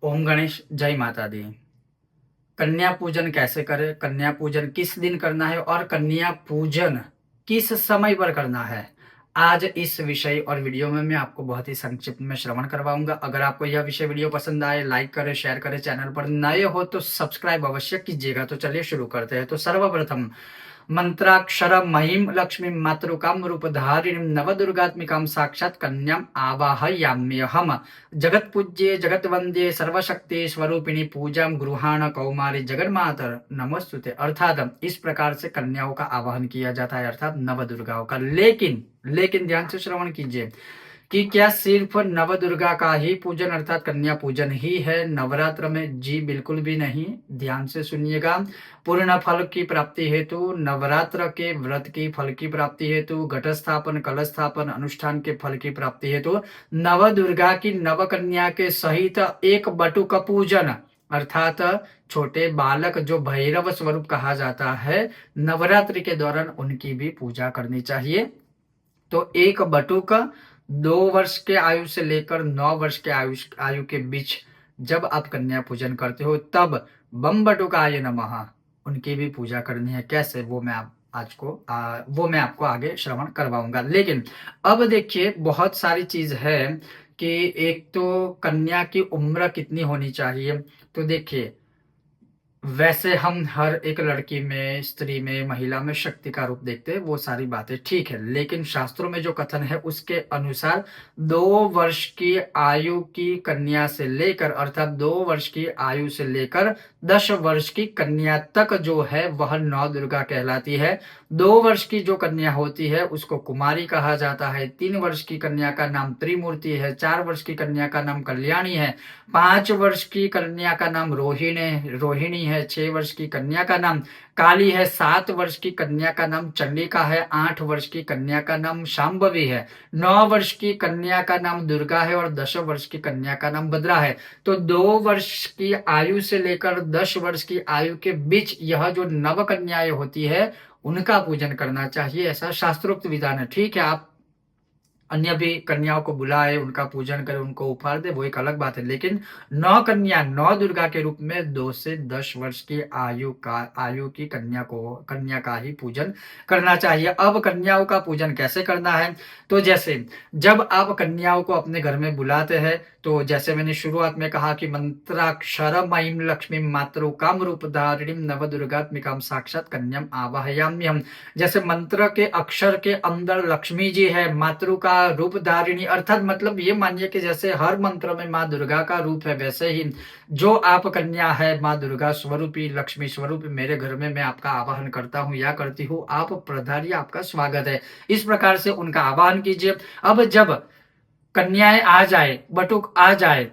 ओम गणेश जय माता दी। कन्या पूजन कैसे करें, कन्या पूजन किस दिन करना है और कन्या पूजन किस समय पर करना है, आज इस विषय और वीडियो में मैं आपको बहुत ही संक्षिप्त में श्रवण करवाऊंगा। अगर आपको यह विषय वीडियो पसंद आए, लाइक करें, शेयर करें, चैनल पर नए हो तो सब्सक्राइब अवश्य कीजिएगा। तो चलिए शुरू करते हैं। तो सर्वप्रथम मंत्राक्षर महिम लक्ष्मी मातृकाम रूपधारिणीं नवदुर्गात्मिकां साक्षात् कन्याम आवाहयाम्यहम्। जगत पूज्ये जगत वंद्ये सर्वशक्ति स्वरूपिणी पूजाम गृहाण कौमारी जगन्मातर नमस्तुते। अर्थात इस प्रकार से कन्याओं का आवाहन किया जाता है, अर्थात नवदुर्गाओं का। लेकिन ध्यान से श्रवण कीजिए कि क्या सिर्फ नवदुर्गा का ही पूजन अर्थात कन्या पूजन ही है नवरात्र में? जी बिल्कुल भी नहीं। ध्यान से सुनिएगा। पूर्ण फल की प्राप्ति हेतु, नवरात्र के व्रत की फल की प्राप्ति हेतु, घट स्थापन, कलश स्थापन अनुष्ठान के फल की प्राप्ति हेतु नवदुर्गा की नवकन्या के सहित एक बटुक पूजन अर्थात छोटे बालक जो भैरव स्वरूप कहा जाता है, नवरात्रि के दौरान उनकी भी पूजा करनी चाहिए। तो एक बटुक 2 वर्ष के आयु से लेकर 9 वर्ष के आयु के बीच जब आप कन्या पूजन करते हो तब बम बटुकाय नमः उनकी भी पूजा करनी है। कैसे, वो मैं आपको आगे श्रवण करवाऊंगा। लेकिन अब देखिए, बहुत सारी चीज है कि एक तो कन्या की उम्र कितनी होनी चाहिए। तो देखिए, वैसे हम हर एक लड़की में, स्त्री में, महिला में शक्ति का रूप देखते हैं, वो सारी बातें ठीक है। लेकिन शास्त्रों में जो कथन है उसके अनुसार 2 वर्ष की आयु की कन्या से लेकर अर्थात 2 वर्ष की आयु से लेकर 10 वर्ष की कन्या तक जो है वह नौ दुर्गा कहलाती है। 2 वर्ष की जो कन्या होती है उसको कुमारी कहा जाता है। 3 वर्ष की कन्या का नाम त्रिमूर्ति है। 4 वर्ष की कन्या का नाम कल्याणी है। 5 वर्ष की कन्या का नाम रोहिणी है। 6 वर्ष की कन्या का नाम काली है। 7 वर्ष की कन्या का नाम चंडिका है। 8 वर्ष की कन्या का नाम शांभवी है। 9 वर्ष की कन्या का नाम दुर्गा है और 10 वर्ष की कन्या का नाम भद्रा है। तो 2 वर्ष की आयु से लेकर 10 वर्ष की आयु के बीच यह जो नव कन्याएं होती है उनका पूजन करना चाहिए, ऐसा शास्त्रोक्त विधान है। ठीक है, आप अन्य भी कन्याओं को बुलाए, उनका पूजन करे, उनको उपहार दे, वो एक अलग बात है। लेकिन 9 दुर्गा के रूप में 2 से 10 वर्ष की आयु की कन्या का ही पूजन करना चाहिए। अब कन्याओं का पूजन कैसे करना है? तो जैसे जब आप कन्याओं को अपने घर में बुलाते हैं तो जैसे मैंने शुरुआत में कहा कि मंत्राक्षर महिम लक्ष्मी मातृकाम रूपधारिणीं नवदुर्गात्मिकां साक्षात् कन्याम आवाहयाम्यहम्। जैसे मंत्र के अक्षर के अंदर लक्ष्मी जी है, मातृ का रूप धारिणी अर्थात मतलब ये मानिए कि जैसे हर मंत्र में माँ दुर्गा का रूप है, वैसे ही जो आप कन्या है माँ दुर्गा स्वरूपी, लक्ष्मी स्वरूप मेरे घर में मैं आपका आवाहन करता हूँ या करती हूँ, आप पधारिए, आपका स्वागत है। इस प्रकार से उनका आवाहन कीजिए। अब जब कन्याएं आ जाए, बटुक आ जाए,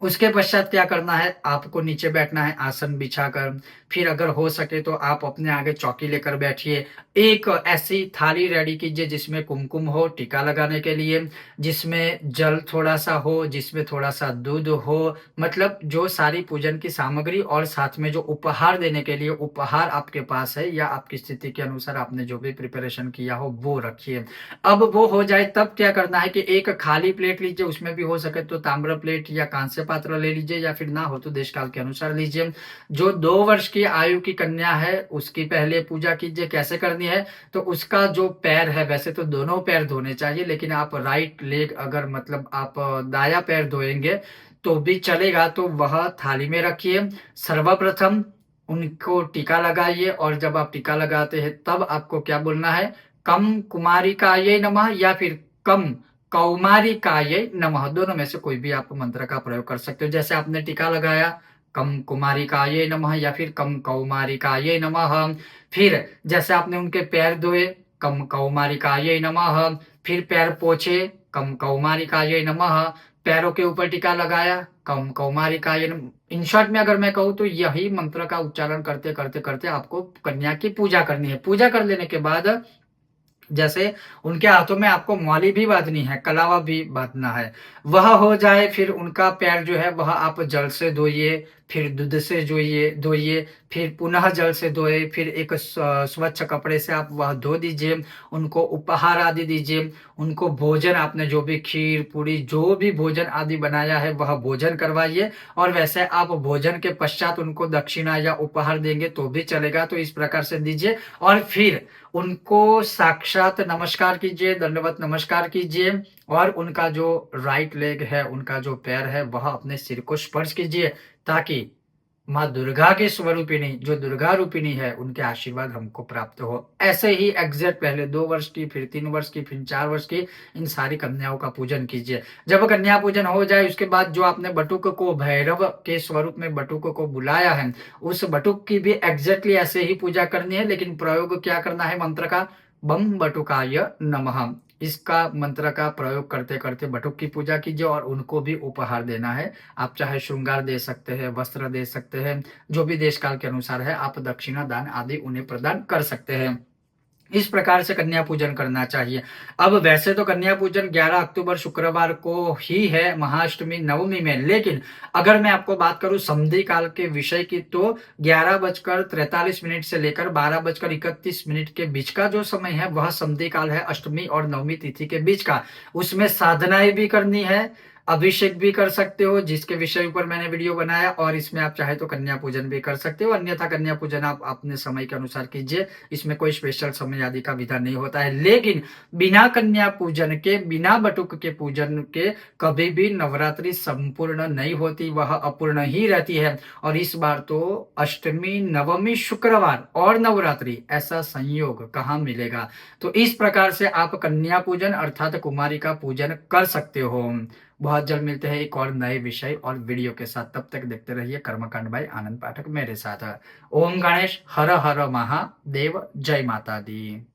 उसके पश्चात क्या करना है? आपको नीचे बैठना है आसन बिछाकर। फिर अगर हो सके तो आप अपने आगे चौकी लेकर बैठिए। एक ऐसी थाली रेडी कीजिए जिसमें कुमकुम हो टीका लगाने के लिए, जिसमें जल थोड़ा सा हो, जिसमें थोड़ा सा दूध हो, मतलब जो सारी पूजन की सामग्री और साथ में जो उपहार देने के लिए उपहार आपके पास है या आपकी स्थिति के अनुसार आपने जो भी प्रिपरेशन किया हो वो रखिए। अब वो हो जाए तब क्या करना है कि एक खाली प्लेट लीजिए, उसमें भी हो सके तो ताम्र प्लेट या कांस्य पात्र ले लीजिए या फिर ना हो तो देश काल के अनुसार लीजिए। जो 2 वर्ष की आयु की कन्या है उसकी पहले पूजा कीजिए। कैसे करनी है? तो उसका जो पैर है, वैसे तो दोनों पैर धोने चाहिए, लेकिन आप राइट लेग अगर मतलब आप दाया पैर धोएंगे तो भी चलेगा, तो वह थाली में रखिए। सर्वप्रथम उनको टीका लगाइए और जब आप टीका लगाते हैं तब आपको क्या बोलना है? कम कुमारिकायै नमः या फिर कम कौमारिकायै नमः, दोनों में से कोई भी आप मंत्र का प्रयोग कर सकते हो। जैसे आपने टीका लगाया कम कुमारिकायै नमः या फिर कम कौमारिकायै नमः। फिर जैसे आपने उनके पैर धोए कम कौमारिकायै नमः, फिर पैर पोछे कम कौमारिकायै नमः, पैरों के ऊपर टीका लगाया कम कौमारिकायै नमः। इन शॉर्ट में अगर मैं कहूँ तो यही मंत्र का उच्चारण करते करते करते आपको कन्या की पूजा करनी है। पूजा कर लेने के बाद जैसे उनके हाथों में आपको मौली भी बांधनी है, कलावा भी बांधना है। वह हो जाए फिर उनका पैर जो है वह आप जल से धोइए, फिर दूध से धोइए, फिर पुनः जल से धोए, फिर एक स्वच्छ कपड़े से आप वह धो दीजिए, उनको उपहार आदि दीजिए, उनको भोजन आपने जो भी खीर, पूड़ी जो भी भोजन आदि बनाया है वह भोजन करवाइए और वैसे आप भोजन के पश्चात उनको दक्षिणा या उपहार देंगे तो भी चलेगा, तो इस प्रकार से दीजिए और फिर उनको साक्षात नमस्कार कीजिए, दंडवत नमस्कार कीजिए और उनका जो राइट लेग है, उनका जो पैर है वह अपने सिर को स्पर्श कीजिए ताकि माँ दुर्गा की स्वरूपिणी जो दुर्गा रूपिणी है उनके आशीर्वाद हमको प्राप्त हो। ऐसे ही एग्जैक्ट पहले 2 वर्ष की, फिर 3 वर्ष की, फिर 4 वर्ष की इन सारी कन्याओं का पूजन कीजिए। जब कन्या पूजन हो जाए उसके बाद जो आपने बटुक को भैरव के स्वरूप में बटुक को बुलाया है, उस बटुक की भी एग्जैक्टली ऐसे ही पूजा करनी है, लेकिन प्रयोग क्या करना है मंत्र का? बम बटुकाय नमः। इसका मंत्र का प्रयोग करते-करते बटुक की पूजा कीजिए और उनको भी उपहार देना है। आप चाहे श्रृंगार दे सकते हैं, वस्त्र दे सकते हैं, जो भी देश काल के अनुसार है आप दक्षिणा दान आदि उन्हें प्रदान कर सकते हैं। इस प्रकार से कन्या पूजन करना चाहिए। अब वैसे तो कन्या पूजन 11 अक्टूबर शुक्रवार को ही है, महाअष्टमी नवमी में, लेकिन अगर मैं आपको बात करूं संधि काल के विषय की तो 11:43 से लेकर 12:31 के बीच का जो समय है वह संधि काल है, अष्टमी और नवमी तिथि के बीच का। उसमें साधनाएं भी करनी है, अभिषेक भी कर सकते हो जिसके विषय ऊपर मैंने वीडियो बनाया और इसमें आप चाहे तो कन्या पूजन भी कर सकते हो, अन्यथा कन्या पूजन आप अपने समय के अनुसार कीजिए। इसमें कोई स्पेशल समय आदि का विधान नहीं होता है, लेकिन बिना कन्या पूजन के, बिना बटुक के पूजन के कभी भी नवरात्रि संपूर्ण नहीं होती, वह अपूर्ण ही रहती है। और इस बार तो अष्टमी, नवमी, शुक्रवार और नवरात्रि ऐसा संयोग कहाँ मिलेगा। तो इस प्रकार से आप कन्या पूजन अर्थात कुमारी का पूजन कर सकते हो। बहुत जल्द मिलते हैं एक और नए विषय और वीडियो के साथ, तब तक देखते रहिए कर्मकांड बाय आनंद पाठक मेरे साथ। ओम गणेश, हर हर महादेव, जय माता दी।